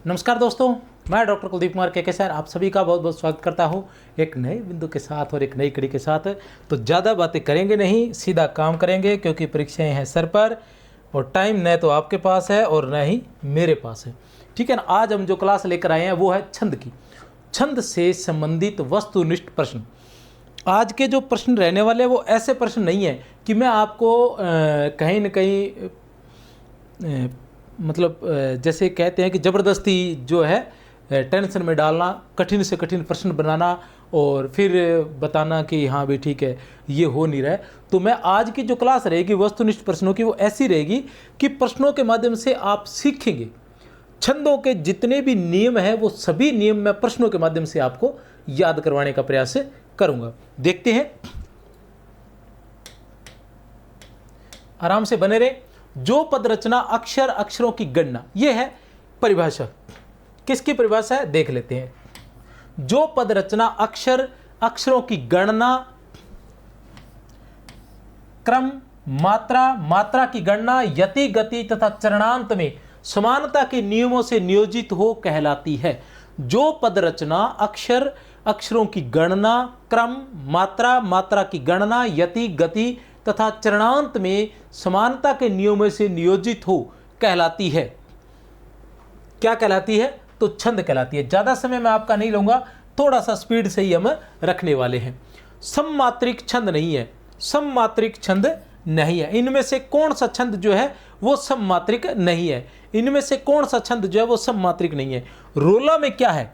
नमस्कार दोस्तों, मैं डॉक्टर कुलदीप कुमार के सर आप सभी का बहुत बहुत स्वागत करता हूँ एक नए बिंदु के साथ और एक नई कड़ी के साथ। तो ज़्यादा बातें करेंगे नहीं, सीधा काम करेंगे क्योंकि परीक्षाएं हैं सर पर और टाइम न तो आपके पास है और न ही मेरे पास है। ठीक है ना। आज हम जो क्लास लेकर आए हैं वो है छंद की, छंद से संबंधित वस्तुनिष्ठ प्रश्न। आज के जो प्रश्न रहने वाले वो ऐसे प्रश्न नहीं है कि मैं आपको कहीं न कहीं मतलब जैसे कहते हैं कि ज़बरदस्ती जो है टेंशन में डालना, कठिन से कठिन प्रश्न बनाना और फिर बताना कि हाँ भी ठीक है, ये हो नहीं रहा है। तो मैं आज की जो क्लास रहेगी वस्तुनिष्ठ प्रश्नों की वो ऐसी रहेगी कि प्रश्नों के माध्यम से आप सीखेंगे। छंदों के जितने भी नियम हैं वो सभी नियम मैं प्रश्नों के माध्यम से आपको याद करवाने का प्रयास करूँगा। देखते हैं, आराम से बने रहे। जो पद रचना अक्षर अक्षरों की गणना, यह है परिभाषा। किसकी परिभाषा है देख लेते हैं। जो पद रचना अक्षर अक्षरों की गणना, क्रम, मात्रा, मात्रा की गणना, यति, गति तथा चरणांत में समानता के नियमों से नियोजित हो कहलाती है। जो पद रचना अक्षर अक्षरों की गणना, क्रम, मात्रा, मात्रा की गणना, यति, गति तथा चरणांत में समानता के नियमों से नियोजित हो कहलाती है। क्या कहलाती है? तो छंद कहलाती है। ज्यादा समय मैं आपका नहीं लूंगा, थोड़ा सा स्पीड से ही हम रखने वाले हैं। सममात्रिक छंद नहीं है, सममात्रिक छंद नहीं है। इनमें से कौन सा छंद जो है वो सममात्रिक नहीं है? इनमें से कौन सा छंद जो है वो सममात्रिक नहीं है? रोला में क्या है?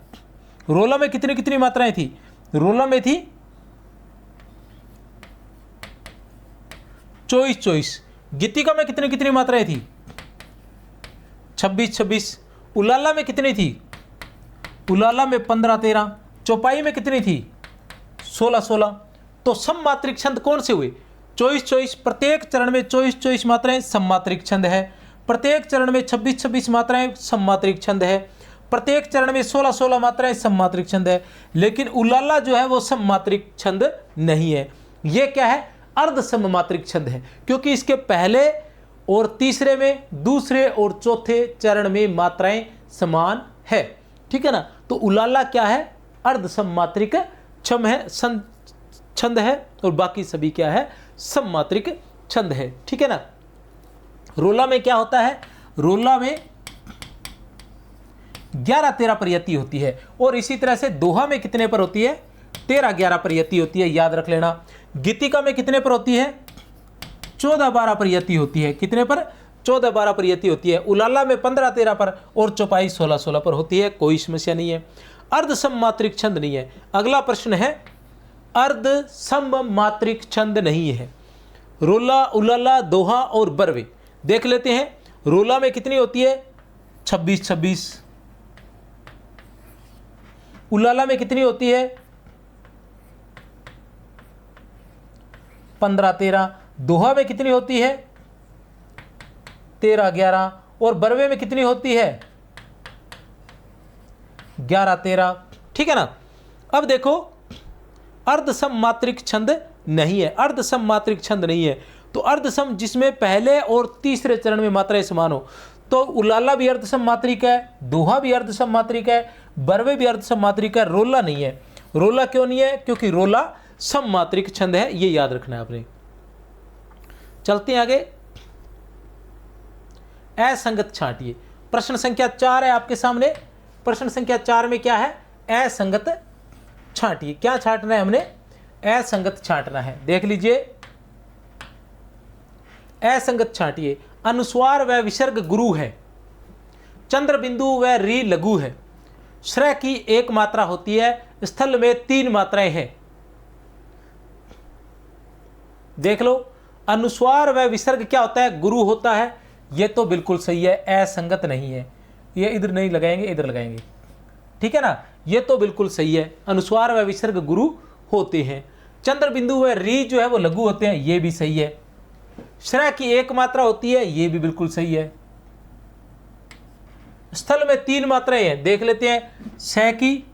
रोला में कितनी कितनी मात्राएं थी? रोला में थी 24। गीतिका में कितनी कितनी मात्राएं थी? 26। उलाला में कितनी थी? उलाला में 15। चौपाई में कितनी थी? 16। तो सममात्रिक छंद कौन से हुए? 24। प्रत्येक चरण में 24 मात्राएं सममात्रिक छंद है। प्रत्येक चरण में 26 मात्राएं सममात्रिक छंद है। प्रत्येक चरण में 16 मात्राएं सममात्रिक छंद है। लेकिन उलाला जो है वो सममात्रिक छंद नहीं है। ये क्या है? अर्ध सममात्रिक छंद है, क्योंकि इसके पहले और तीसरे में, दूसरे और चौथे चरण में मात्राएं समान है। ठीक है ना। तो उलाला क्या है? अर्ध सममात्रिक छंद है और बाकी सभी क्या है? सममात्रिक छंद है। ठीक है ना। रोला में क्या होता है? रोला में 11-13 पर यति होती है और इसी तरह से दोहा में कितने पर होती है? 13-11 पर यति होती है, याद रख लेना। गीतिका में कितने पर होती है? 14-12 पर यति होती है। कितने पर? 14-12 पर यति होती है। उलाला में 15-13 पर और चौपाई 16 पर होती है। कोई समस्या नहीं है। अर्ध सममात्रिक छंद नहीं है। अगला प्रश्न है, अर्ध सममात्रिक छंद नहीं है। रोला, उलाला, दोहा और बरवे देख लेते हैं। रोला में कितनी होती है? 26। उलाला में कितनी होती है? 15-13। दोहा में कितनी होती है? 13-11। और बरवे में कितनी होती है? 11-13। ठीक है ना। अब देखो, अर्ध सममात्रिक छंद नहीं है। अर्ध सममात्रिक छंद नहीं है तो अर्ध सम जिसमें पहले और तीसरे चरण में मात्राएं समान हो, तो उलाला भी अर्ध सममात्रिक है, दोहा भी अर्ध सममात्रिक है, बरवे भी अर्ध सममात्रिक है। रोला नहीं है। रोला क्यों नहीं है? क्योंकि रोला सममात्रिक छंद है, ये याद रखना है आपने। चलते हैं आगे। असंगत छांटिए। प्रश्न संख्या 4 है आपके सामने। प्रश्न संख्या 4 में क्या है? असंगत छांटिए। क्या छांटना है हमने? असंगत छांटना है। देख लीजिए, असंगत छांटिए। अनुस्वार व विसर्ग गुरु है, चंद्र बिंदु व री लघु है, श्र की 1 मात्रा होती है, स्थल में 3 मात्राएं हैं। देख लो, अनुस्वार व विसर्ग क्या होता है? गुरु होता है। ये तो बिल्कुल सही है, असंगत नहीं है। ये इधर नहीं लगाएंगे, इधर लगाएंगे। ठीक है ना। ये तो बिल्कुल सही है, अनुस्वार व विसर्ग गुरु होते हैं। चंद्र बिंदु व री जो है वो लघु होते हैं, ये भी सही है। श्र की 1 मात्रा होती है, ये भी बिल्कुल सही है। स्थल में 3 मात्राएं हैं, देख लेते हैं। स की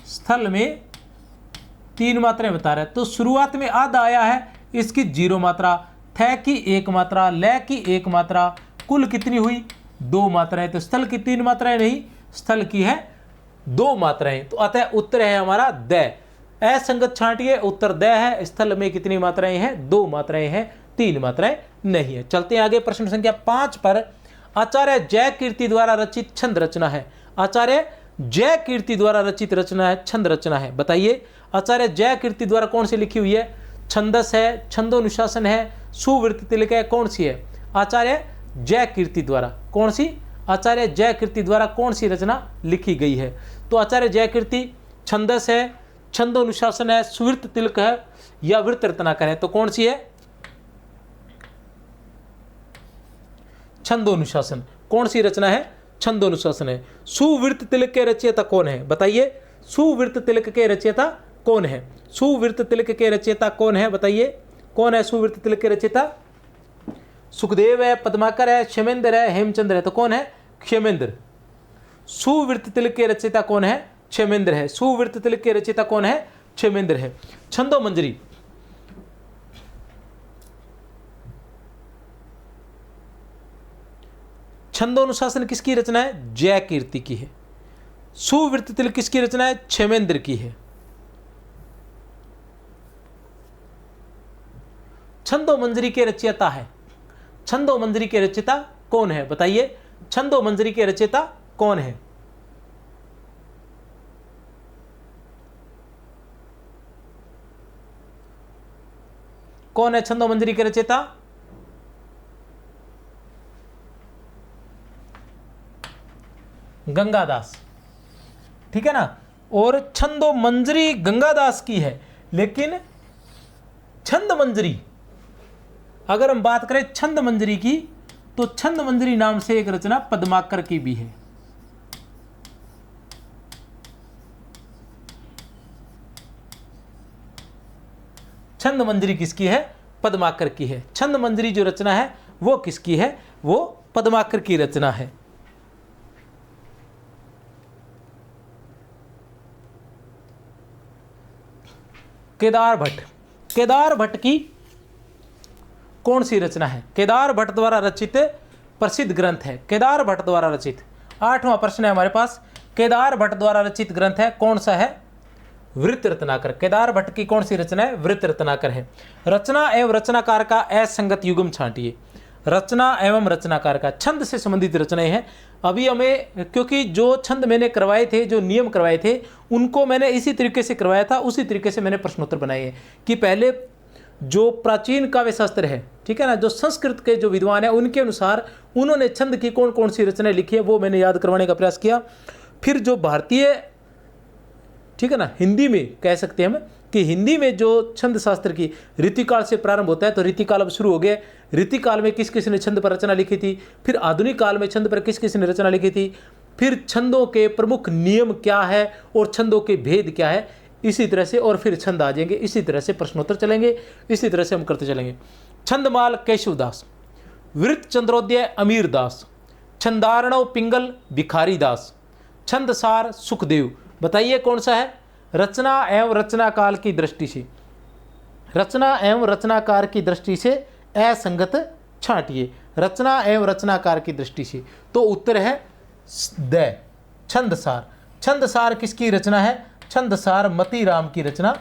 स्थल में 3 मात्राएं बता रहा है, तो शुरुआत में आधा आया है, इसकी 0 मात्रा, थ की 1 मात्रा, ल की 1 मात्रा, कुल कितनी हुई? 2 मात्राएं, तो स्थल की 3 मात्राएं नहीं, स्थल की है 2 मात्राएं। तो अतः उत्तर है हमारा द। असंगत छांटिए, उत्तर द है। स्थल में कितनी मात्राएं हैं? 2 मात्राएं हैं, 3 मात्राएं नहीं है। चलते हैं आगे, प्रश्न संख्या 5 पर। आचार्य जय कीर्ति द्वारा रचित छंद रचना है। आचार्य जय कीर्ति द्वारा रचित रचना है, छंद रचना है। बताइए आचार्य जय कीर्ति द्वारा कौन सी लिखी हुई है? छंदस है, छंदोनुशासन है, सुवृत्त तिलक है, कौन सी है? आचार्य जय कीर्ति द्वारा कौन सी? आचार्य जय कीर्ति द्वारा कौन सी रचना लिखी गई है? तो आचार्य जय कीर्ति छंदस है, छंदोनुशासन है, सुवृत्त तिलक है या वृत्त रत्नाकर है, तो कौन सी है? छंदोनुशासन। कौन सी रचना है? छंदोनुशासन है। सुवृत्त तिलक के रचयिता कौन है? बताइए सुवृत्त तिलक के रचयिता कौन है? सुवृत्त तिलक के रचयिता कौन है? बताइए कौन है सुवृत्त तिलक के रचयिता? सुखदेव है, पद्माकर है, क्षेमेंद्र है, हेमचंद्र है, तो कौन है? क्षेमेंद्र। सुवृत्त तिलक के रचयिता कौन है? क्षेमेंद्र है। सुवृत्त तिलक के रचयिता कौन है? क्षेमेंद्र है। छंदो मंजरी, छंदोनुशासन किसकी रचना है? जय कीर्ति की है। सुवृत्त तिलक किसकी रचना है? क्षेमेंद्र की है। छंदो मंजरी के रचयिता है, छंदो मंजरी के रचयिता कौन है? बताइए छंदो मंजरी के रचयिता कौन है? कौन है छंदो मंजरी के रचयिता? गंगादास, ठीक है ना। और छंदो मंजरी गंगादास की है, लेकिन छंद मंजरी, अगर हम बात करें छंद मंजरी की, तो छंद मंजरी नाम से एक रचना पद्माकर की भी है। छंद मंजरी किसकी है? पद्माकर की है। छंद मंजरी जो रचना है वो किसकी है? वो पद्माकर की रचना है। केदार भट्ट, केदार भट्ट की कौन सी रचना है? केदार भट्ट द्वारा रचित प्रसिद्ध ग्रंथ है। केदार भट्ट द्वारा रचित 8वां प्रश्न है हमारे पास। केदार भट्ट द्वारा रचित ग्रंथ है, कौन सा है? वृत्त रत्नाकर। केदार भट्ट की कौन सी रचना है? वृत्त रत्नाकर है। रचना एवं रचनाकार का असंगत युग्म छांटिए। रचना एवं रचनाकार का, छंद से संबंधित रचनाएं हैं। अभी हमें, क्योंकि जो छंद मैंने करवाए थे, जो नियम करवाए थे, उनको मैंने इसी तरीके से करवाया था, उसी तरीके से मैंने प्रश्नोत्तर बनाए हैं कि पहले जो प्राचीन काव्य शास्त्र है, ठीक है ना, जो संस्कृत के जो विद्वान हैं उनके अनुसार उन्होंने छंद की कौन कौन सी रचनाएं लिखी है वो मैंने याद करवाने का प्रयास किया। फिर जो भारतीय, ठीक है ना, हिंदी में कह सकते हैं हम कि हिंदी में जो छंद शास्त्र की रीतिकाल से प्रारंभ होता है, तो रीतिकाल अब शुरू हो गया। रीतिकाल में किस किस ने छंद पर रचना लिखी थी, फिर आधुनिक काल में छंद पर किस किस ने रचना लिखी थी, फिर छंदों के प्रमुख नियम क्या है और छंदों के भेद क्या है, इसी तरह से, और फिर छंद आ जाएंगे। इसी तरह से प्रश्नोत्तर चलेंगे, इसी तरह से हम करते चलेंगे। छंदमाल केशवदास, वृत्त चंद्रोदय अमीर दास, छंदारणव पिंगल भिखारी दास, छंदसार सुखदेव। बताइए कौन सा है? रचना एवं रचनाकाल की दृष्टि से, रचना एवं रचनाकार की दृष्टि से असंगत छांटिए। रचना एवं रचनाकार की दृष्टि से, तो उत्तर है द, छंदसार। छंदसार किसकी रचना है? छंदसार मतीराम की रचना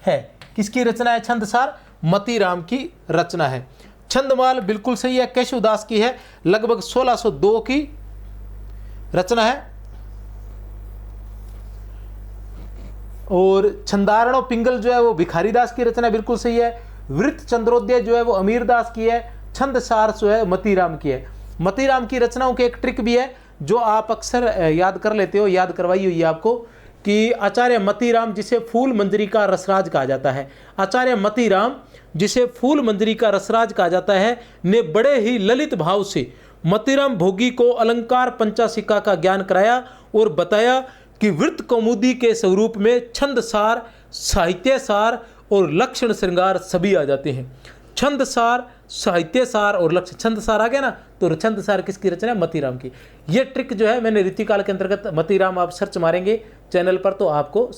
है। किसकी रचना है? छंदसार मतीराम की रचना है। छंदमाल बिल्कुल सही है, केशवदास की है, लगभग 1602 की रचना है। और छंदारणो पिंगल जो है वो भिखारी दास की रचना, बिल्कुल सही है। वृत्त चंद्रोदय जो है वो अमीर दास की है। छंदसार जो है मतीराम की है। मतीराम की रचनाओं की एक ट्रिक भी है जो आप अक्सर याद कर लेते हो, याद करवाई हुई है आपको, कि आचार्य मतीराम जिसे फूल मंजरी का रसराज कहा जाता है, आचार्य मतीराम जिसे फूल मंजरी का रसराज कहा जाता है, ने बड़े ही ललित भाव से मतीराम भोगी को अलंकार पंचाशिका का ज्ञान कराया और बताया कि वृत्त कौमुदी के स्वरूप में छंदसार, साहित्यसार और लक्षण श्रृंगार सभी आ जाते हैं। छंदसार, साहित्यसार और लक्षण, छंदसार आ गया ना, तो छंदसार किसकी रचना है? मतीराम की। ये ट्रिक जो है मैंने रीतिकाल के अंतर्गत, मतीराम आप सर्च मारेंगे चैनल पर तो आपको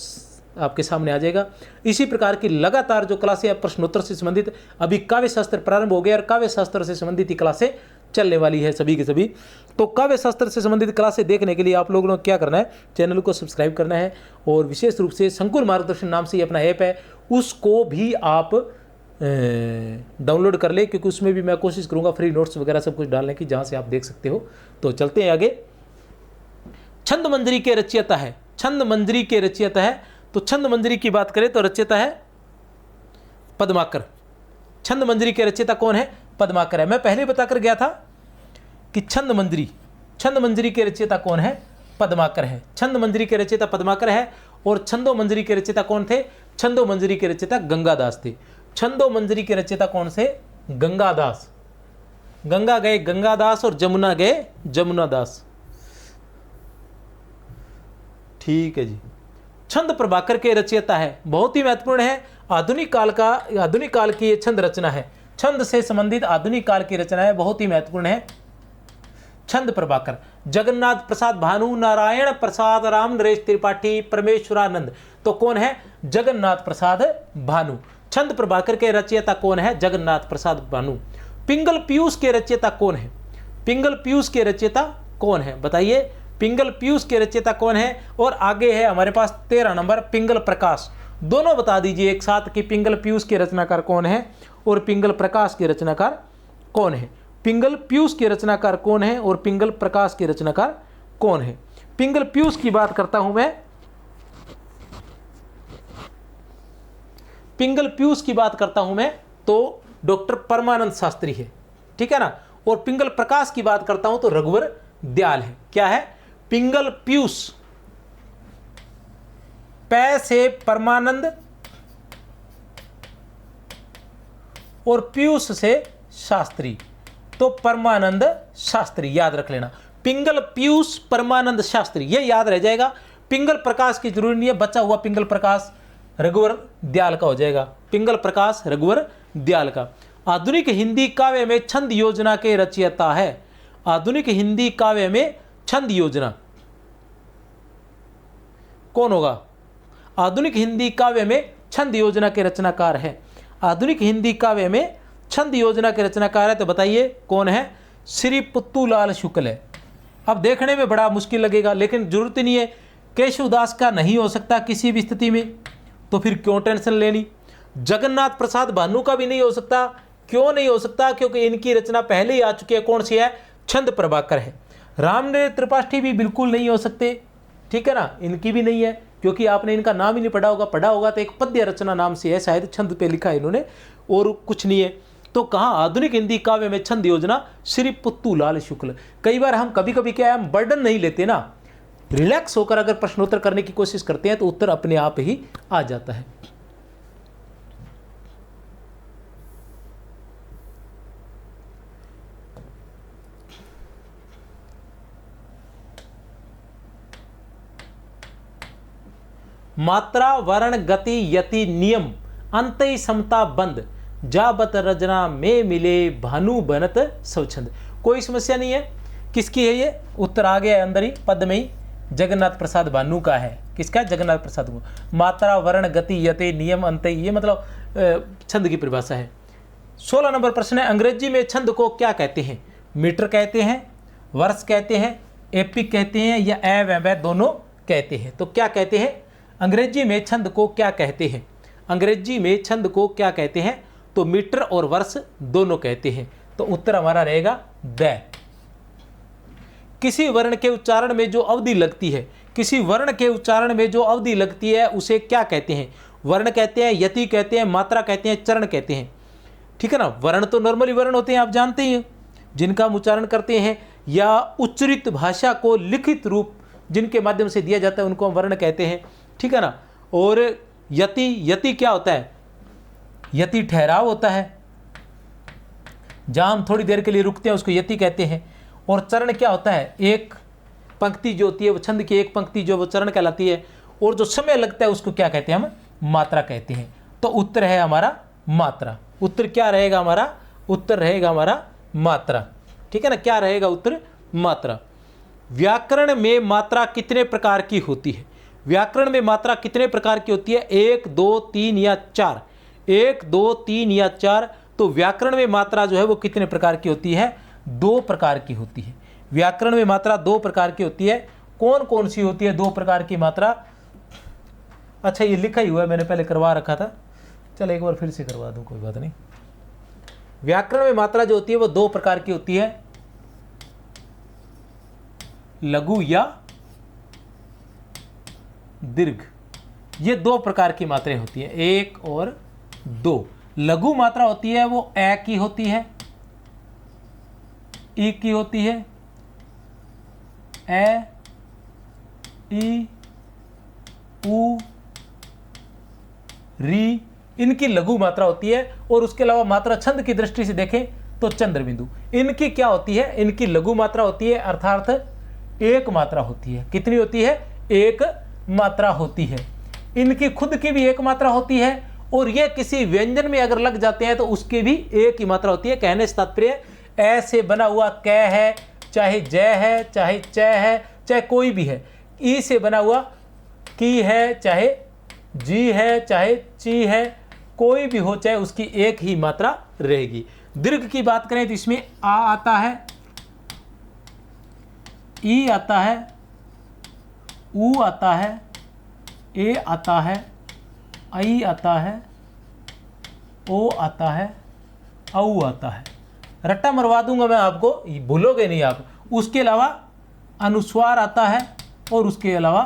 आपके सामने आ जाएगा। इसी प्रकार की लगातार जो क्लासें प्रश्नोत्तर से संबंधित, अभी काव्य शास्त्र प्रारंभ हो गया और काव्य शास्त्र से संबंधित क्लासें चलने वाली है सभी के सभी। तो काव्य शास्त्र से संबंधित क्लासें देखने के लिए आप लोगों को क्या करना है, चैनल को सब्सक्राइब करना है और विशेष रूप से संकुल मार्गदर्शन नाम से अपना ऐप है उसको भी आप डाउनलोड कर ले, क्योंकि उसमें भी मैं कोशिश करूंगा फ्री नोट्स वगैरह सब कुछ डालने की, जहां से आप देख सकते हो। तो चलते हैं आगे। छंद मंजरी के रचयिता है, छंद मंजरी के रचयिता है, तो छंद मंजरी की बात करें तो रचयिता है पद्माकर। छंद मंजरी के रचयिता कौन है? पद्माकर है। मैं पहले बताकर गया था कि छंद मंजरी के रचयिता कौन है? पद्माकर है। छंद मंजरी के रचयिता पद्माकर है। और छंदो मंजरी के रचयिता कौन थे? छंदो मंजरी के रचयिता गंगादास थे। छंदो मंजरी के रचयिता कौन से? गंगादास। गंगा गए गंगादास और जमुना गए जमुनादास। ठीक है जी। छंद प्रभाकर के रचयिता है, बहुत ही महत्वपूर्ण है। आधुनिक काल की ये छंद रचना है, छंद से संबंधित आधुनिक काल की रचना है, बहुत ही महत्वपूर्ण है। छंद प्रभाकर जगन्नाथ प्रसाद भानु, नारायण प्रसाद, राम नरेश त्रिपाठी, परमेश्वरानंद। तो कौन है? जगन्नाथ प्रसाद भानु। छंद प्रभाकर के रचयिता कौन है? जगन्नाथ प्रसाद भानु। पिंगल पीयूष के रचयिता कौन है? पिंगल पीयूष के रचयिता कौन है? बताइए, पिंगल पीयूष के रचयिता कौन है? और आगे है हमारे पास 13 नंबर पिंगल प्रकाश। दोनों बता दीजिए एक साथ कि पिंगल पीयूष के रचनाकार कौन है और पिंगल प्रकाश के रचनाकार कौन है। पिंगल पीयूष के रचनाकार कौन है और पिंगल प्रकाश के रचनाकार कौन है? पिंगल पीयूष की बात करता हूं मैं, पिंगल पीयूष की बात करता हूं मैं तो डॉक्टर परमानंद शास्त्री है, ठीक है ना। और पिंगल प्रकाश की बात करता हूं तो रघुवर दयाल है। क्या है? पिंगल पीयूष, पै से परमानंद और पीयूष से शास्त्री, तो परमानंद शास्त्री याद रख लेना। पिंगल पीयूष परमानंद शास्त्री, ये याद रह जाएगा। पिंगल प्रकाश की जरूरी नहीं है, बचा हुआ पिंगल प्रकाश रघुवर दयाल का हो जाएगा। पिंगल प्रकाश रघुवर दयाल का। आधुनिक हिंदी काव्य में छंद योजना के रचयिता है। आधुनिक हिंदी काव्य में छंद योजना कौन होगा? आधुनिक हिंदी काव्य में छंद योजना के रचनाकार है। आधुनिक हिंदी काव्य में छंद योजना के रचनाकार है, तो बताइए कौन है? श्री पुत्तूलाल शुक्ल है। अब देखने में बड़ा मुश्किल लगेगा, लेकिन जरूरत ही नहीं है। केशवदास का नहीं हो सकता किसी भी स्थिति में, तो फिर क्यों टेंशन लेनी। जगन्नाथ प्रसाद भानु का भी नहीं हो सकता। क्यों नहीं हो सकता? क्योंकि इनकी रचना पहले ही आ चुकी है। कौन सी है? छंद प्रभाकर है। रामनरेश त्रिपाठी भी बिल्कुल नहीं हो सकते, ठीक है ना, इनकी भी नहीं है, क्योंकि आपने इनका नाम ही नहीं पढ़ा होगा। पढ़ा होगा तो एक पद्य रचना नाम से है, शायद छंद पे लिखा है इन्होंने, और कुछ नहीं है। तो कहाँ आधुनिक हिंदी काव्य में छंद योजना? श्री पुत्तूलाल शुक्ल। कई बार हम कभी कभी क्या है, हम बर्डन नहीं लेते ना, रिलैक्स होकर अगर प्रश्नोत्तर करने की कोशिश करते हैं तो उत्तर अपने आप ही आ जाता है। मात्रा वर्ण गति यति नियम अंतय समता बंद, जाबत रजना में मिले भानु बनत स्वच्छंद। कोई समस्या नहीं है। किसकी है ये? उत्तर आ गया अंदर ही पद में ही, जगन्नाथ प्रसाद भानु का है। किसका? जगन्नाथ प्रसाद भानु। मात्रा वर्ण गति यति नियम अंतय, ये मतलब छंद की परिभाषा है। 16 नंबर प्रश्न है, अंग्रेजी में छंद को क्या कहते हैं? मीटर कहते हैं, वर्ष कहते हैं, एपिक कहते हैं, या ए दोनों कहते हैं। तो क्या कहते हैं? अंग्रेजी में छंद को क्या कहते हैं? अंग्रेजी में छंद को क्या कहते हैं? तो मीटर और वर्ष दोनों कहते हैं। तो उत्तर हमारा रहेगा द। किसी वर्ण के उच्चारण में जो अवधि लगती है, किसी वर्ण के उच्चारण में जो अवधि लगती है उसे क्या कहते हैं? वर्ण कहते हैं, यति कहते हैं, मात्रा कहते हैं, चरण कहते हैं, ठीक है ना। वर्ण तो नॉर्मली वर्ण होते हैं, आप जानते ही हैं, जिनका हम उच्चारण करते हैं, या उच्चरित भाषा को लिखित रूप जिनके माध्यम से दिया जाता है उनको हम वर्ण कहते हैं, ठीक है ना। और यति क्या होता है? यति ठहराव होता है, जहां हम थोड़ी देर के लिए रुकते हैं उसको यति कहते हैं। और चरण क्या होता है? एक पंक्ति जो होती है वो छंद की एक पंक्ति जो वो चरण कहलाती है, और जो समय लगता है उसको क्या कहते हैं? हम मात्रा कहते हैं। तो उत्तर है हमारा मात्रा। उत्तर क्या रहेगा हमारा? उत्तर रहेगा हमारा मात्रा, ठीक है ना। क्या रहेगा उत्तर? मात्रा। व्याकरण में मात्रा कितने प्रकार की होती है? व्याकरण में मात्रा कितने प्रकार की होती है? 1, 2, 3 या 4। 1, 2, 3 या 4। तो व्याकरण में मात्रा जो है वो कितने प्रकार की होती है? दो प्रकार की होती है। व्याकरण में मात्रा दो प्रकार की होती है। कौन कौन सी होती है दो प्रकार की मात्रा? अच्छा ये लिखा ही हुआ है, मैंने पहले करवा रखा था, चल एक बार फिर से करवा दूं, कोई बात नहीं। व्याकरण में मात्रा जो होती है वो दो प्रकार की होती है, लघु या दीर्घ। ये दो प्रकार की मात्राएं होती है, एक और दो। लघु मात्रा होती है वो ए की होती है, ई की होती है, ए, ई, उ, री, इनकी लघु मात्रा होती है। और उसके अलावा मात्रा छंद की दृष्टि से देखें तो चंद्र बिंदु, इनकी क्या होती है? इनकी लघु मात्रा होती है, अर्थात एक मात्रा होती है। कितनी होती है? एक मात्रा होती है। इनकी खुद की भी एक मात्रा होती है, और ये किसी व्यंजन में अगर लग जाते हैं तो उसकी भी एक ही मात्रा होती है। कहने से तात्पर्य ऐ से बना हुआ कै है, चाहे जय है, चाहे च है, चाहे कोई भी है। ई से बना हुआ की है, चाहे जी है, चाहे ची है, कोई भी हो, चाहे उसकी एक ही मात्रा रहेगी। दीर्घ की बात करें तो इसमें आ आता है, ई आता है, उ आता है, ए आता है, आई आता है, ओ आता है, औ आता है। रट्टा मरवा दूंगा मैं आपको, भूलोगे नहीं आप। उसके अलावा अनुस्वार आता है, और उसके अलावा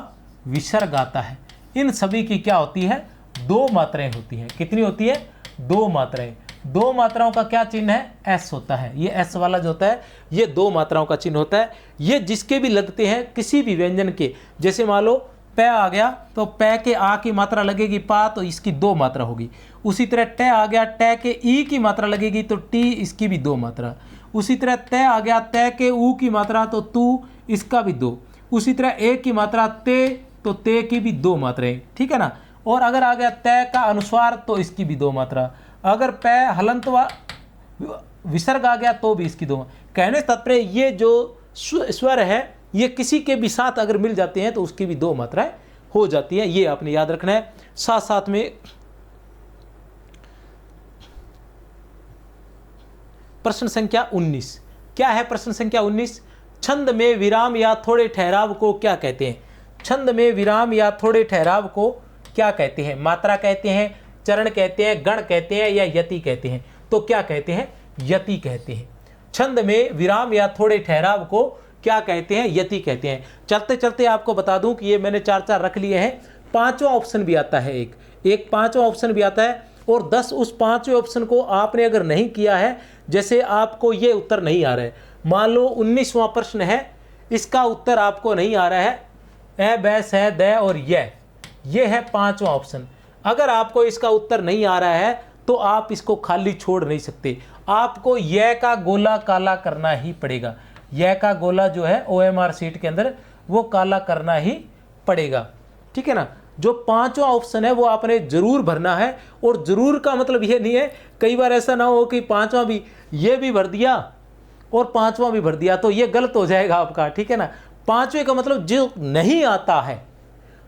विसर्ग आता है। इन सभी की क्या होती है? दो मात्राएं होती हैं। कितनी होती है? दो मात्राएं। दो मात्राओं का क्या चिन्ह है? एस होता है। ये एस वाला जो होता है ये दो मात्राओं का चिन्ह होता है। ये जिसके भी लगते हैं किसी भी व्यंजन के, जैसे मान लो प आ गया तो प के आ की मात्रा लगेगी पा, तो इसकी दो मात्रा होगी। उसी तरह ट आ गया, ट के ई की मात्रा लगेगी तो टी, इसकी भी दो मात्रा। उसी तरह त आ गया, त के ऊ की मात्रा तो तू, इसका भी दो। उसी तरह ए की मात्रा ते, तो ते की भी दो मात्राएं, ठीक है ना। और अगर आ गया त का अनुस्वार तो इसकी भी दो मात्रा। अगर प हलंत व विसर्ग आ गया तो भी इसकी दो। कहने से तात्पर्य ये जो स्वर है ये किसी के भी साथ अगर मिल जाते हैं तो उसकी भी दो मात्राएं हो जाती हैं। ये आपने याद रखना है। साथ साथ में प्रश्न संख्या 19 क्या है? प्रश्न संख्या 19, छंद में विराम या थोड़े ठहराव को क्या कहते हैं? छंद में विराम या थोड़े ठहराव को क्या कहते हैं? मात्रा कहते हैं, चरण कहते हैं, गण कहते हैं, या यति कहते हैं? तो क्या कहते हैं? यति कहते हैं। छंद में विराम या थोड़े ठहराव को क्या कहते हैं? यति कहते हैं। चलते चलते आपको बता दूं कि ये मैंने चार रख लिए हैं। पांचवा ऑप्शन भी आता है, एक पांचवा ऑप्शन भी आता है, और 10 उस पांचवें ऑप्शन को आपने अगर नहीं किया है, जैसे आपको ये उत्तर नहीं आ रहा है, मान लो 19वां प्रश्न है, इसका उत्तर आपको नहीं आ रहा है, ए बैस है द और ये है पांचवा ऑप्शन। अगर आपको इसका उत्तर नहीं आ रहा है तो आप इसको खाली छोड़ नहीं सकते, आपको यह का गोला काला करना ही पड़ेगा। यह का गोला जो है OMR सीट के अंदर वो काला करना ही पड़ेगा, ठीक है ना। जो पांचवा ऑप्शन है वो आपने जरूर भरना है। और जरूर का मतलब ये नहीं है, कई बार ऐसा ना हो कि पांचवा भी ये भी भर दिया और पांचवा भी भर दिया, तो ये गलत हो जाएगा आपका, ठीक है ना। पांचवे का मतलब जो नहीं आता है,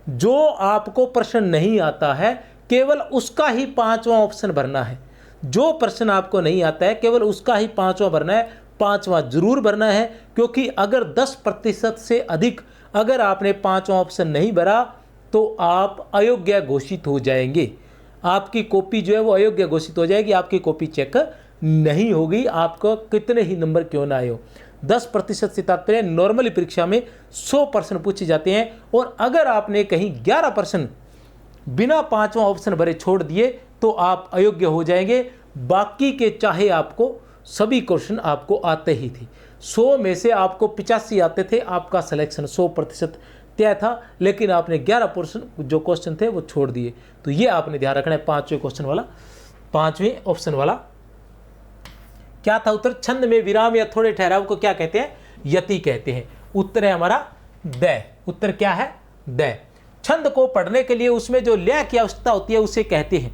जो आपको प्रश्न नहीं आता है, केवल उसका ही पांचवा ऑप्शन भरना है। जो प्रश्न आपको नहीं आता है केवल उसका ही पांचवा भरना है, पांचवा जरूर भरना है। क्योंकि अगर 10% से अधिक अगर आपने पांचवा ऑप्शन नहीं भरा तो आप अयोग्य घोषित हो जाएंगे। आपकी कॉपी जो है वो अयोग्य घोषित हो जाएगी, आपकी कॉपी चेक नहीं होगी, आपको कितने ही नंबर क्यों ना आए हो। 10% से तात्पर्य नॉर्मली परीक्षा में 100 प्रश्न पूछे जाते हैं, और अगर आपने कहीं 11 प्रश्न बिना पांचवा ऑप्शन भरे छोड़ दिए तो आप अयोग्य हो जाएंगे। बाकी के चाहे आपको सभी क्वेश्चन आपको आते ही थे, 100 में से आपको 85 आते थे, आपका सिलेक्शन 100% तय था, लेकिन आपने 11% जो क्वेश्चन थे वो छोड़ दिए। तो ये आपने ध्यान रखना है। पांचवें क्वेश्चन वाला, पांचवें ऑप्शन वाला क्या था उत्तर? छंद में विराम या थोड़े ठहराव को क्या कहते हैं? यति कहते हैं। उत्तर है हमारा द। उत्तर क्या है? द। छंद को पढ़ने के लिए उसमें जो लय की आवश्यकता होती है उसे कहते हैं,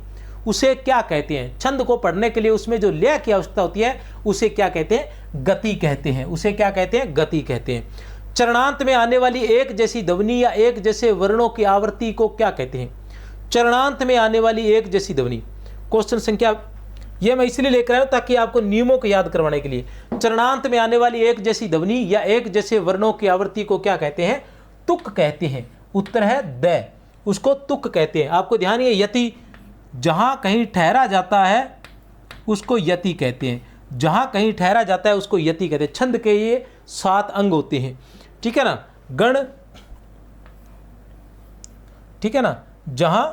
उसे क्या कहते हैं? छंद को पढ़ने के लिए उसमें जो लय की आवश्यकता होती है उसे क्या कहते हैं? गति कहते हैं। उसे क्या कहते हैं? गति कहते हैं। चरणांत में आने वाली एक जैसी ध्वनि या एक जैसे वर्णों की आवृत्ति को क्या कहते हैं? चरणांत में आने वाली एक जैसी ध्वनि। क्वेश्चन संख्या ये मैं इसलिए लेकर आया हूं ताकि आपको नियमों को याद करवाने के लिए। चरणांत में आने वाली एक जैसी ध्वनि या एक जैसे वर्णों की आवृत्ति को क्या कहते हैं? तुक कहते हैं। उत्तर है द, उसको तुक कहते हैं। आपको ध्यान है, यति जहां कहीं ठहरा जाता है उसको यति कहते हैं, जहां कहीं ठहरा जाता है उसको यति कहते हैं। छंद के ये 7 अंग होते हैं, ठीक है ना। गण, ठीक है ना, जहां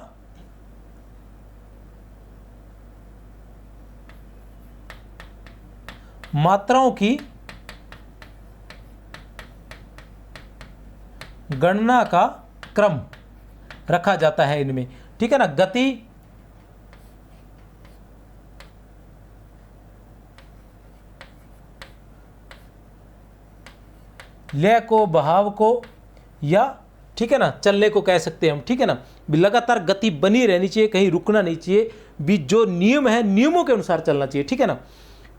मात्राओं की गणना का क्रम रखा जाता है इनमें, ठीक है ना। गति, लय को, बहाव को, या ठीक है ना चलने को कह सकते हैं हम, ठीक है ना। लगातार गति बनी रहनी चाहिए, कहीं रुकना नहीं चाहिए, भी जो नियम है नियमों के अनुसार चलना चाहिए, ठीक है ना।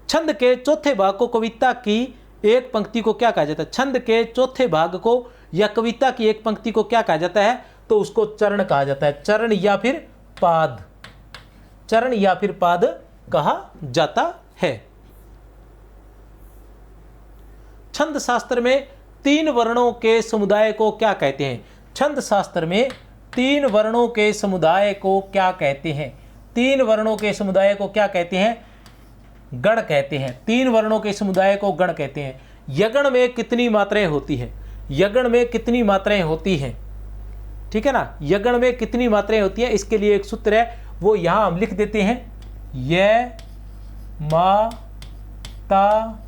छंद के चौथे भाग को, कविता की एक पंक्ति को क्या कहा जाता है? छंद के चौथे भाग को या कविता की एक पंक्ति को क्या कहा जाता है? तो उसको चरण कहा जाता है। चरण या फिर पाद, चरण या फिर पाद कहा जाता है। छंद शास्त्र में 3 वर्णों के समुदाय को क्या कहते हैं? छंद शास्त्र में 3 वर्णों के समुदाय को क्या कहते हैं? 3 वर्णों के समुदाय को क्या कहते हैं? गण कहते हैं। 3 वर्णों के समुदाय को गण कहते हैं। यगण में कितनी मात्राएं होती हैं? यगण में कितनी मात्राएं होती हैं? ठीक है ना, यगण में कितनी मात्राएं होती हैं? इसके लिए एक सूत्र है, वो यहां हम लिख देते हैं। य मा ता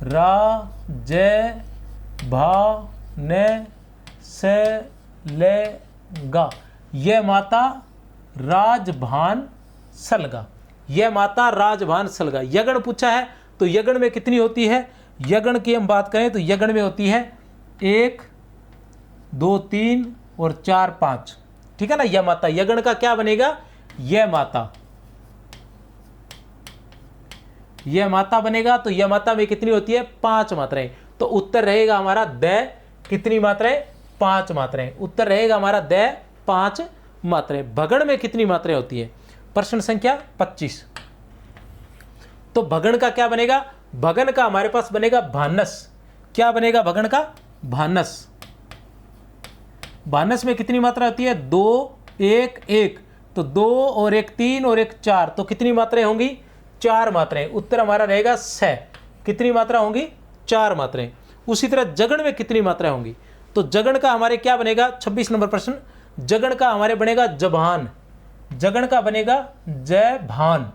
रा जय भा न से ले गा। ये माता राजभान सलगा। यह माता राजभान सलगा। यगण पूछा है तो यगण में कितनी होती है? यगण की हम बात करें तो यगण में होती है 1 2 3 और 4 5, ठीक है ना। यह माता, यगण का क्या बनेगा? यह माता, यह माता बनेगा। तो यह माता में कितनी होती है? 5 मात्राएं। तो उत्तर रहेगा हमारा द, कितनी मात्राएं? 5 मात्राएं। उत्तर रहेगा हमारा द, 5 मात्राएं। भगण में कितनी मात्राएं होती है? प्रश्न संख्या 25। तो भगण का क्या बनेगा? भगन का हमारे पास बनेगा भानस। क्या बनेगा भगन का? भानस। भानस में कितनी मात्रा होती है? 2 1 1। तो 2 और 1 3 और 1 4। तो कितनी मात्राएं होंगी? 4 मात्राएं। उत्तर हमारा रहेगा स। कितनी मात्रा होंगी? 4 मात्राएं। उसी तरह जगण में कितनी मात्राएं होंगी? तो जगण का हमारे क्या बनेगा? 26 नंबर प्रश्न। जगण का हमारे बनेगा जभान। जगण का बनेगा जय भान।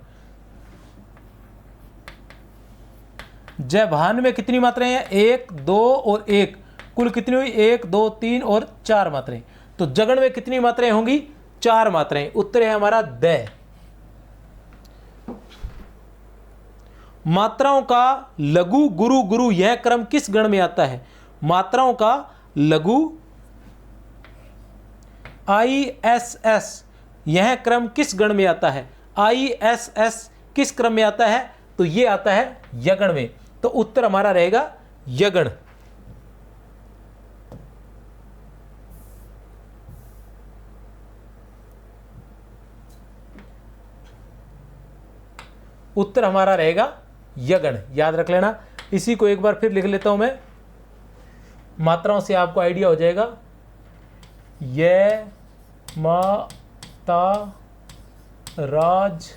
जय भान में कितनी मात्राएं हैं? 1 2 और 1। कुल कितनी हुई? 1 2 3 और 4 मात्राएं। तो जगण में कितनी मात्राएं होंगी? 4 मात्राएं। उत्तर है हमारा द। मात्राओं का लघु गुरु गुरु यह क्रम किस गण में आता है? मात्राओं का लघु ISS यह क्रम किस गण में आता है? ISS किस क्रम में आता है? तो ये आता है यगण में। तो उत्तर हमारा रहेगा यगण। उत्तर हमारा रहेगा यगण, याद रख लेना। इसी को एक बार फिर लिख लेता हूं मैं, मात्राओं से आपको आइडिया हो जाएगा। ये माता राज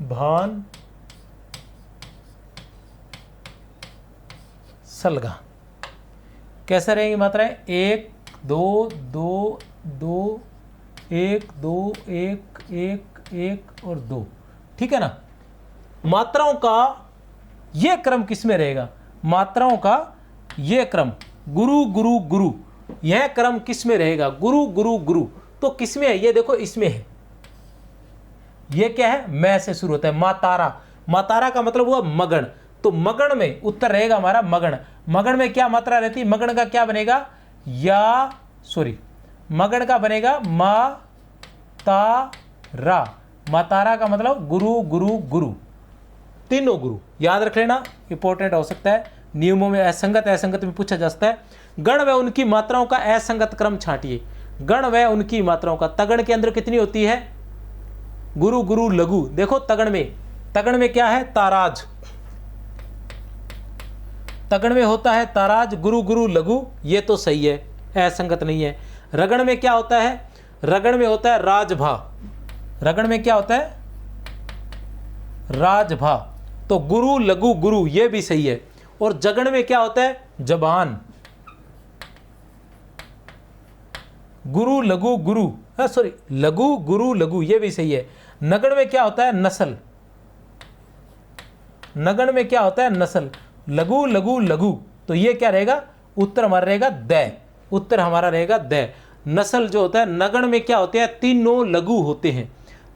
भान सलगा। कैसे रहेंगी मात्राएं? 1 2 2 2 1 2 1 1 1 और 2, ठीक है ना। मात्राओं का यह क्रम किस में रहेगा? मात्राओं का यह क्रम गुरु गुरु गुरु, यह क्रम किस में रहेगा? गुरु गुरु गुरु। तो किस में है? ये देखो इसमें है। ये क्या है? मैं से शुरू होता है। मातारा, मातारा का मतलब हुआ मगण। तो मगण में उत्तर रहेगा हमारा मगण। मगण में क्या मात्रा रहती है? मगण का क्या बनेगा? मगण का बनेगा मा ता रा। मातारा का मतलब गुरु गुरु गुरु, तीनों गुरु। याद रख लेना, इंपॉर्टेंट हो सकता है। नियमों में असंगत असंगत में पूछा जा सकता है। गण व उनकी मात्राओं का असंगत क्रम छांटिए। गण व उनकी मात्राओं का, तगण के अंदर कितनी होती है? गुरु गुरु लघु। देखो तगड़ में क्या है, ताराज, तगड़ में होता है ताराज, गुरु गुरु लघु, ये तो सही है, असंगत नहीं है। रगड़ में क्या होता है, रगड़ में होता है राजभा, रगड़ में क्या होता है, राजभा, तो गुरु लघु गुरु, ये भी सही है। और जगड़ में क्या होता है, जबान, गुरु लघु गुरु, सॉरी लघु गुरु लघु, ये भी सही है। नगड़ में क्या होता है, नस्ल, नगड़ में क्या होता है, नस्ल, लघु लघु लघु, तो ये क्या रहेगा, उत्तर हमारा रहेगा द, उत्तर हमारा रहेगा द। नस्ल जो होता है, नगड़ में क्या होते हैं, तीनों लघु होते हैं,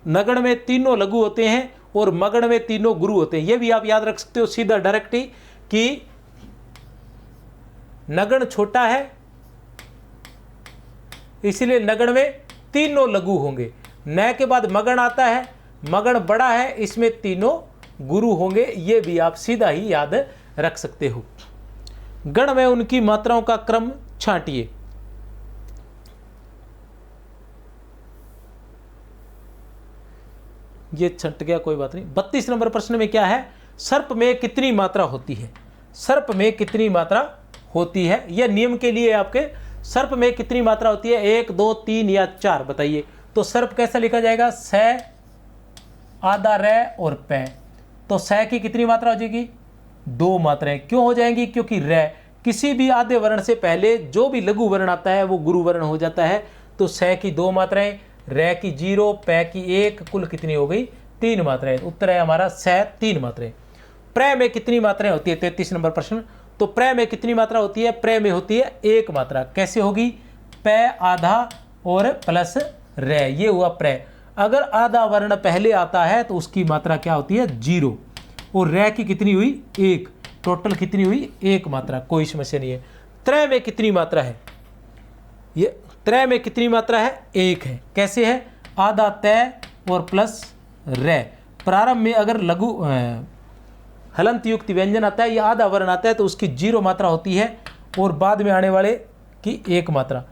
नगड़ में तीनों लघु होते हैं और मगड़ में तीनों गुरु होते हैं। ये भी आप याद रख सकते हो सीधा डायरेक्ट ही कि नगड़ छोटा है इसलिए नगड़ में तीनों लघु होंगे, न के बाद मगड़ आता है, मगड़ बड़ा है इसमें तीनों गुरु होंगे, ये भी आप सीधा ही याद रख सकते हो। गण में उनकी मात्राओं का क्रम छांटिए। ये छट गया, कोई बात नहीं। 32 नंबर प्रश्न में क्या है, सर्प में कितनी मात्रा होती है, सर्प में कितनी मात्रा होती है, यह नियम के लिए आपके, सर्प में कितनी मात्रा होती है, 1 2 3 या 4 बताइए। तो सर्प कैसा लिखा जाएगा, स, आधा रे और पै, तो स की कितनी मात्रा हो जाएगी, 2 मात्राएं। क्यों हो जाएंगी, क्योंकि रे किसी भी आधे वर्ण से पहले जो भी लघु वर्ण आता है वो गुरु वर्ण हो जाता है, तो स की 2 मात्राएं, रे की 0, पै की 1, कुल कितनी हो गई, 3 मात्राएं। उत्तर है हमारा स, 3 मात्राएं। प्र में कितनी मात्राएं होती है, 33 नंबर प्रश्न, तो प्र में कितनी मात्रा होती है, प्र में होती है 1 मात्रा। कैसे होगी, पै आधा और प्लस रे, ये हुआ प्र। अगर आधा वर्ण पहले आता है तो उसकी मात्रा क्या होती है, 0, और रे की कितनी हुई, 1, टोटल कितनी हुई, 1 मात्रा, कोई समस्या नहीं है। त्रय में कितनी मात्रा है, ये त्रय में कितनी मात्रा है, 1 है। कैसे है, आधा तय और प्लस रे। प्रारंभ में अगर लघु हलंत युक्त व्यंजन आता है या आधा वर्ण आता है तो उसकी 0 मात्रा होती है और बाद में आने वाले की 1 मात्रा,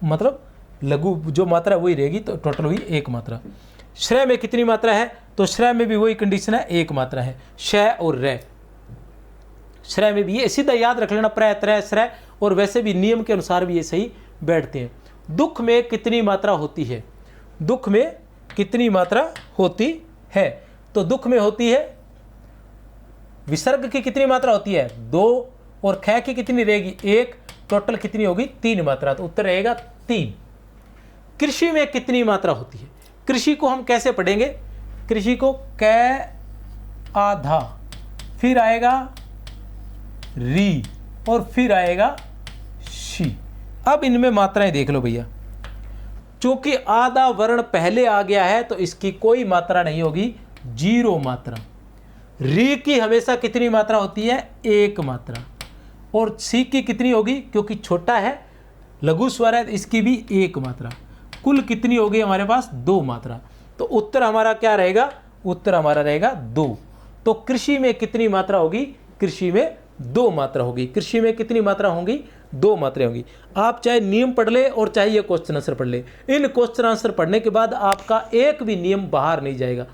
मतलब लघु जो मात्रा वही रहेगी, तो टोटल हुई 1 मात्रा। श्रय में कितनी मात्रा है, तो श्रय में भी वही कंडीशन है, 1 मात्रा है, श और रे। श्रय में भी ये सीधा याद रख लेना, प्र त्रय श्रय, और वैसे भी नियम के अनुसार भी ये सही बैठते हैं। दुख में कितनी मात्रा होती है, दुख में कितनी मात्रा होती है, तो दुख में होती है, विसर्ग की कितनी मात्रा होती है, 2, और ख की कितनी रहेगी, 1, टोटल कितनी होगी, 3 मात्रा, तो उत्तर रहेगा 3। कृषि में कितनी मात्रा होती है, कृषि को हम कैसे पढ़ेंगे, कृषि को क आधा, फिर आएगा री और फिर आएगा शी। अब इनमें मात्राएं देख लो भैया, चूंकि आधा वर्ण पहले आ गया है तो इसकी कोई मात्रा नहीं होगी, 0 मात्रा। री की हमेशा कितनी मात्रा होती है, 1 मात्रा, और सी की कितनी होगी, क्योंकि छोटा है लघु स्वर है, इसकी भी 1 मात्रा। कुल कितनी होगी हमारे पास, 2 मात्रा। तो उत्तर हमारा क्या रहेगा, उत्तर हमारा रहेगा 2। तो कृषि में कितनी मात्रा होगी, कृषि में 2 मात्रा होगी। कृषि में कितनी मात्रा होगी, 2 मात्राएं होगी। आप चाहे नियम पढ़ ले और चाहे ये क्वेश्चन आंसर पढ़ ले, इन क्वेश्चन आंसर पढ़ने के बाद आपका एक भी नियम बाहर नहीं जाएगा,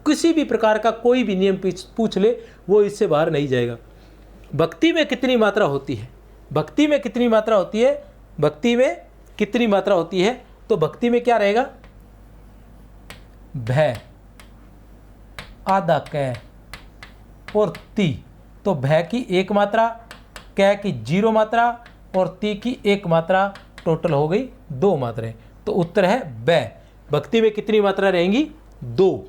किसी भी प्रकार का कोई भी नियम पूछ ले वो इससे बाहर नहीं जाएगा। भक्ति में कितनी मात्रा होती है, भक्ति में कितनी मात्रा होती है, भक्ति में कितनी मात्रा होती है, तो भक्ति में क्या रहेगा, भय, आधा कै और ती, तो भय की 1 मात्रा, कै की 0 मात्रा और ती की 1 मात्रा, टोटल हो गई 2 मात्राएं। तो उत्तर है बै। भक्ति में कितनी मात्रा रहेंगी, 2।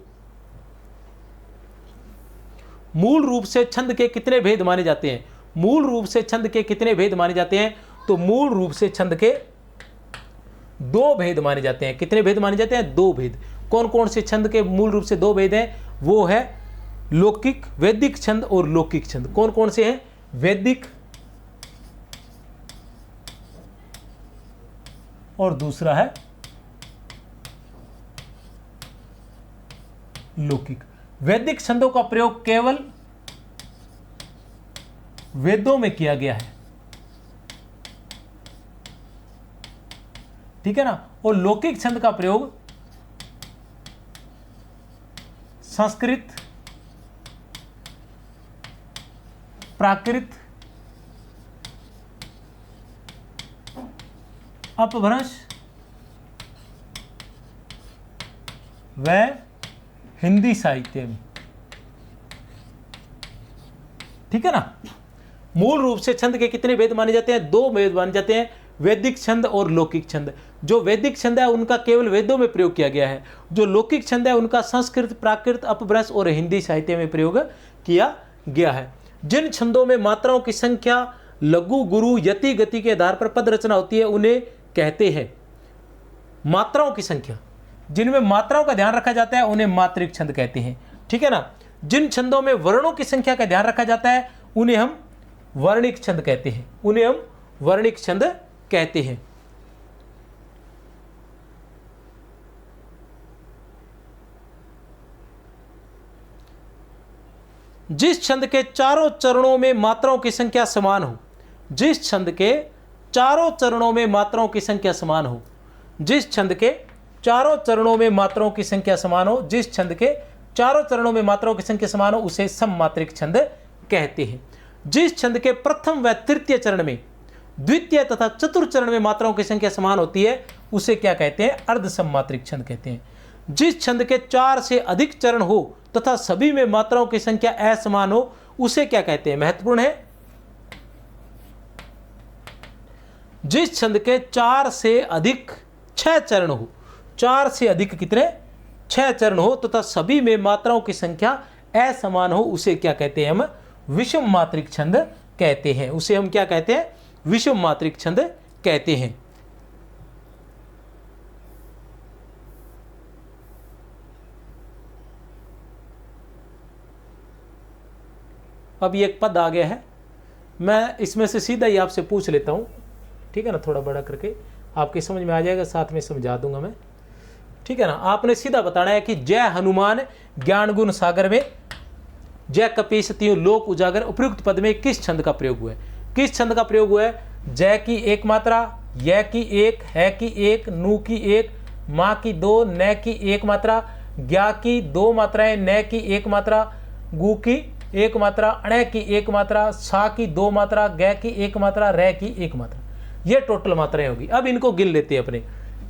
मूल रूप से छंद के कितने भेद माने जाते हैं, मूल रूप से छंद के कितने भेद माने जाते हैं, तो मूल रूप से छंद के 2 भेद माने जाते हैं। कितने भेद माने जाते हैं, 2 भेद। कौन कौन से छंद के मूल रूप से 2 भेद हैं, वो है लौकिक, वैदिक छंद और लौकिक छंद। कौन कौन से हैं, वैदिक और दूसरा है लौकिक। वैदिक छंदों का प्रयोग केवल वेदों में किया गया है, ठीक है ना, और लौकिक छंद का प्रयोग संस्कृत, प्राकृत, अपभ्रंश व हिंदी साहित्य में। ठीक है ना। मूल रूप से छंद के कितने भेद माने जाते हैं? 2 भेद माने जाते हैं, वैदिक छंद और लौकिक छंद। जो वैदिक छंद है उनका केवल वेदों में प्रयोग किया गया है, जो लौकिक छंद है उनका संस्कृत, प्राकृत, अपभ्रंश और हिंदी साहित्य में प्रयोग किया गया है। जिन छंदों में मात्राओं की संख्या लघु, गुरु, यति, गति के आधार पर पद रचना होती है उन्हें कहते हैं मात्राओं की संख्या। जिनमें मात्राओं का ध्यान रखा जाता है उन्हें मात्रिक छंद कहते हैं। ठीक है ना। जिन छंदों में वर्णों की संख्या का ध्यान रखा जाता है उन्हें हम वर्णिक छंद कहते हैं, उन्हें हम वर्णिक छंद कहते हैं। जिस छंद के चारों चरणों में मात्राओं की संख्या समान हो, जिस छंद के चारों चरणों में मात्राओं की संख्या समान हो, जिस छंद के चारों चरणों में मात्राओं की संख्या समान हो, जिस छंद के चारों चरणों में मात्राओं की संख्या समान हो उसे सममात्रिक छंद कहते हैं। जिस छंद के प्रथम व तृतीय चरण में, द्वितीय तथा चतुर्थ चरण में मात्राओं की संख्या समान होती है उसे क्या कहते हैं? अर्ध सममात्रिक छंद कहते हैं। जिस छंद के 4 से अधिक चरण हो तथा सभी में मात्राओं की संख्या असमान हो उसे क्या कहते हैं? महत्वपूर्ण है। जिस छंद के 4 से अधिक 6 चरण हो, 4 से अधिक कितने? 6 चरण हो तथा सभी में मात्राओं की संख्या असमान हो उसे क्या कहते हैं? हम विषम मात्रिक छंद कहते हैं। उसे हम क्या कहते हैं? विषम मात्रिक छंद कहते हैं। अब ये एक पद आ गया है, मैं इसमें से सीधा ही आपसे पूछ लेता हूं। ठीक है ना, थोड़ा बड़ा करके आपके समझ में आ जाएगा, साथ में समझा दूंगा मैं। ठीक है ना। आपने सीधा बताना है कि जय हनुमान ज्ञान गुण सागर में जय कपीस तीन लोक उजागर उपयुक्त पद में किस छंद का प्रयोग हुआ है? किस छंद का प्रयोग हुआ है? जय की एक मात्रा, य की एक, है की एक, नू की एक, माँ की 2, न की एक मात्रा, ज्ञा की 2 मात्राएं, न की एक मात्रा, गु की एक मात्रा, अण की एक मात्रा, सा की 2 मात्रा, ग की एक मात्रा, र की एक मात्रा। ये टोटल मात्राएं होगी। अब इनको गिन लेते हैं अपने।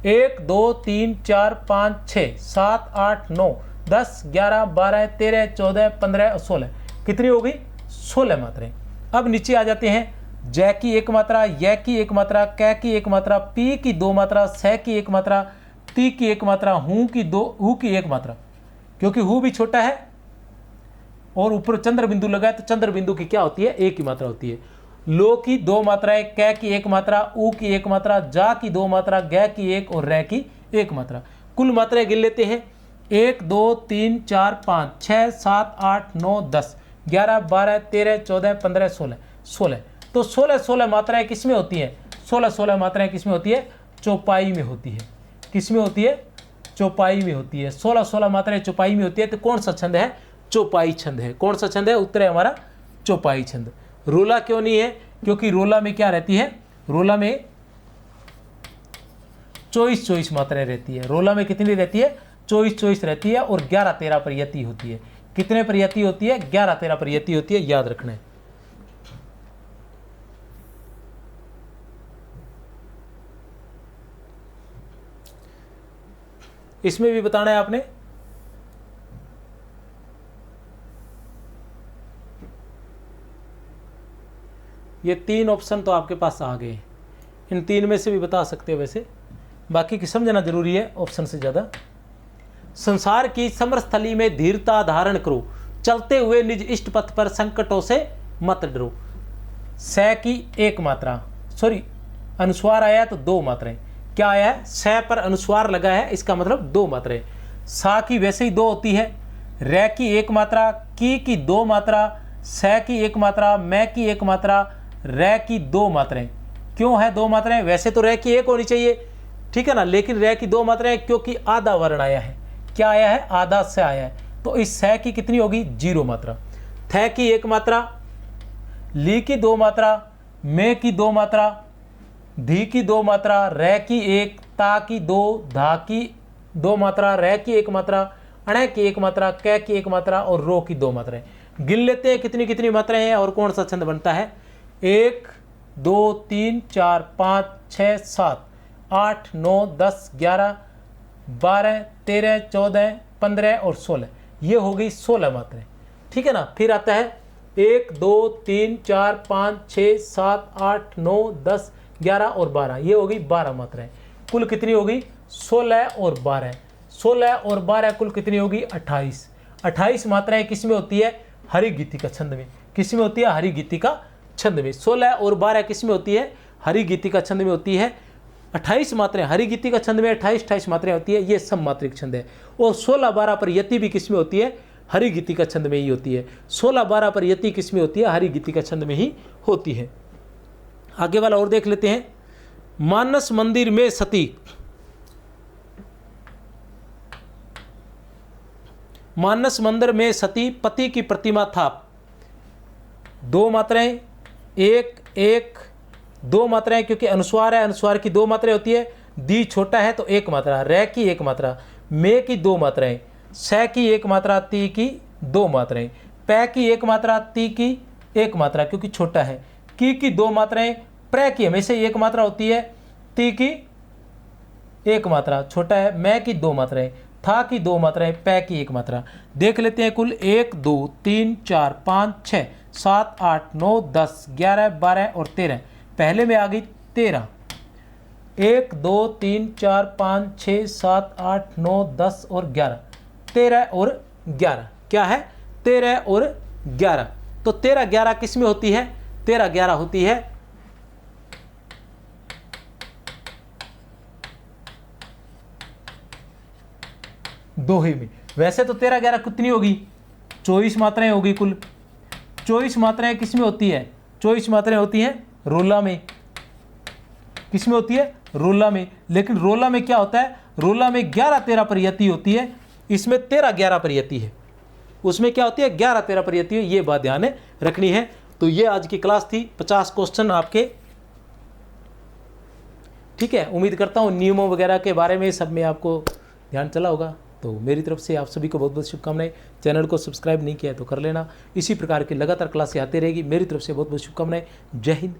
1 2 3 4 5 6 7 8 9 10 11 12 13 14 15 16। कितनी हो गई? 16 मात्राएं। अब नीचे आ जाते हैं। जय की एक मात्रा, य की एक मात्रा, क की एक मात्रा, पी की 2 मात्रा, स की एक मात्रा, ती की एक मात्रा, हूँ की एक मात्रा, क्योंकि हूँ भी छोटा है और ऊपर चंद्र बिंदु लगा है तो चंद्र बिंदु की क्या होती है? एक ही मात्रा होती है। लो की 2 मात्राएं, क की एक मात्रा, ऊ की एक मात्रा, जा की 2 मात्रा, ग की एक और र की एक मात्रा। कुल मात्राएं गिन लेते हैं। 1 2 3 4 5 6 7 8 9 10 11 12 13 14 15 16 16। तो 16 मात्राएं किस में होती हैं? 16 मात्राएं किस में होती है? चौपाई में होती है। किस में होती है? चौपाई में होती है। 16 मात्राएं चौपाई में होती है। तो कौन सा छंद है? चौपाई छंद है। कौन सा छंद है? उत्तर है हमारा चौपाई छंद। रोला क्यों नहीं है? क्योंकि रोला में क्या रहती है? रोला में 24 मात्राएं रहती है। रोला में कितनी रहती है? 24 रहती है और 11-13 पर यति होती है। कितने पर यति होती है? 11-13 पर यति होती है, याद रखना है। इसमें भी बताना है आपने। ये 3 ऑप्शन तो आपके पास आ गए। इन 3 में से भी बता सकते हो, वैसे बाकी की समझना जरूरी है ऑप्शन से ज़्यादा। संसार की समरस्थली में धीरता धारण करो, चलते हुए निज इष्ट पथ पर संकटों से मत डरो। स की एक मात्रा, सॉरी अनुस्वार आया तो 2 मात्राएं। क्या आया है? स पर अनुस्वार लगा है, इसका मतलब 2 मात्राएं। सा की वैसे ही 2 होती है। र की एक मात्रा, की 2 मात्रा, स की एक मात्रा, मैं की एक मात्रा, र की 2 मात्राएं। क्यों है 2 मात्राएं? वैसे तो र की 1 होनी चाहिए, ठीक है ना, लेकिन र की 2 मात्राएं क्योंकि आधा वर्ण आया है। क्या आया है? आधा से आया है। तो इस स की कितनी होगी? 0 मात्रा। थ की 1 मात्रा, ली की 2 मात्रा, मे की 2 मात्रा, धी की 2 मात्रा, र की 1, ता की 2, धा की 2 मात्रा, र की 1 मात्रा, अणय की एक मात्रा, कै की एक मात्रा और रो की 2 मात्राएं। गिन लेते हैं कितनी कितनी मात्राएं हैं और कौन सा छंद बनता है। 1 2 3 4 5 6 7 8 9 10 11 12 13 14 15 और 16, ये हो गई 16 मात्राएं। ठीक है ना। फिर आता है 1 2 3 4 5 6 7 8 9 10 11 और 12, ये हो गई 12 मात्राएं। कुल कितनी होगी 16 और 12, 16 और 12 कुल कितनी होगी 28। 28 मात्राएं किस में होती है, हरि गीतिका छंद में। किस में होती है, हरि गीतिका छंद में। 16 और 12 किस में होती है, हरि गीतिका छंद में होती है। 28 मात्राएं हरि गीतिका छंद में 28 मात्राएं होती है, ये सममात्रिक छंद है। और 16-12 पर यति भी किस में होती है, हरि गीतिका छंद में ही होती है। 16-12 पर यति किस में होती है, हरि गीतिका छंद में ही होती है। आगे वाला और देख लेते हैं। मानस मंदिर में सती, मानस मंदिर में सती पति की प्रतिमा था। 2 मात्राएं, 1 1 2 मात्राएं, क्योंकि अनुस्वार है, अनुस्वार की 2 मात्राएं होती है। दी छोटा है तो 1 मात्रा, रै की 1 मात्रा, मे की 2 मात्राएं, सै की 1 मात्रा, ती की 2 मात्राएं, पै की 1 मात्रा, ती की 1 मात्रा क्योंकि छोटा है, की 2 मात्राएं, प्रै की हमेशा 1 मात्रा होती है, ती की 1 मात्रा छोटा है, मै की 2 मात्राएं, था की 2 मात्राएं, पै की 1 मात्रा। देख लेते हैं कुल 1 2 3 4 5 6 7 8 9 10 11 12 और 13। पहले में आ गई 13। 1 2 3 4 5 6 7 8 9 10 और 11, 13 और 11 क्या है, 13 और 11। तो 13 11 किस में होती है, 13 11 होती है दोहे में। वैसे तो 13 11 कितनी होगी, 24 मात्राएं होगी कुल। 24 मात्राएं किस में होती है, 24 मात्राएं होती हैं रोला में। किस में होती है, रोला में। लेकिन रोला में क्या होता है, रोला में 11 13 पर यति होती है, इसमें 13 11 पर यति है। उसमें क्या होती है, 11 13 पर यति है, ये बात ध्यान रखनी है। तो ये आज की क्लास थी, 50 क्वेश्चन आपके। ठीक है, उम्मीद करता हूँ नियमों वगैरह के बारे में सब में आपको ध्यान चला होगा। तो मेरी तरफ से आप सभी को बहुत बहुत शुभकामनाएं। चैनल को सब्सक्राइब नहीं किया है तो कर लेना। इसी प्रकार की लगातार क्लासें आती रहेगी। मेरी तरफ से बहुत बहुत शुभकामनाएं। जय हिंद।